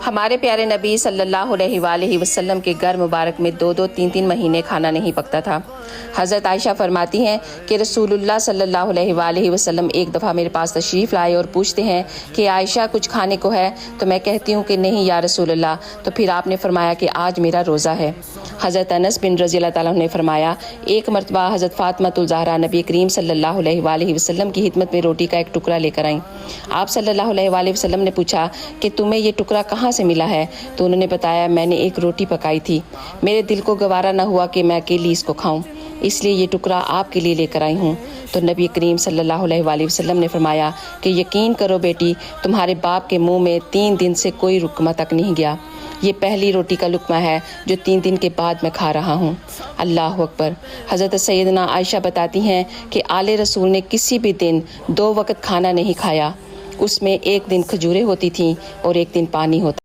ہمارے پیارے نبی صلی اللہ علیہ وآلہ وسلم کے گھر مبارک میں 2-3 مہینے کھانا نہیں پکتا تھا۔ حضرت عائشہ فرماتی ہیں کہ رسول اللہ صلی اللہ علیہ وآلہ وسلم ایک دفعہ میرے پاس تشریف لائے اور پوچھتے ہیں کہ عائشہ کچھ کھانے کو ہے؟ تو میں کہتی ہوں کہ نہیں یا رسول اللہ۔ تو پھر آپ نے فرمایا کہ آج میرا روزہ ہے۔ حضرت انس بن رضی اللہ تعالیٰ عنہ نے فرمایا ایک مرتبہ حضرت فاطمہ الزہرا نبی کریم صلی اللہ علیہ وآلہ وسلم کی خدمت میں روٹی کا ایک ٹکڑا لے کر آئیں۔ آپ صلی اللہ علیہ وآلہ وسلم نے پوچھا کہ تمہیں یہ ٹکڑا کہاں سے ملا ہے؟ تو انہوں نے بتایا میں نے ایک روٹی پکائی تھی، میرے دل کو گوارا نہ ہوا کہ میں اکیلی اس کو کھاؤں، اس لیے یہ ٹکڑا آپ کے لیے لے کر آئی ہوں۔ تو نبی کریم صلی اللہ علیہ وآلہ وسلم نے فرمایا کہ یقین کرو بیٹی، تمہارے باپ کے منہ میں 3 دن سے کوئی لقمہ تک نہیں گیا، یہ پہلی روٹی کا لقمہ ہے جو 3 دن کے بعد میں کھا رہا ہوں۔ اللہ اکبر۔ حضرت سیدنا عائشہ بتاتی ہیں کہ آل رسول نے کسی بھی دن 2 وقت کھانا نہیں کھایا، اس میں ایک دن کھجوریں ہوتی تھیں اور ایک دن پانی ہوتا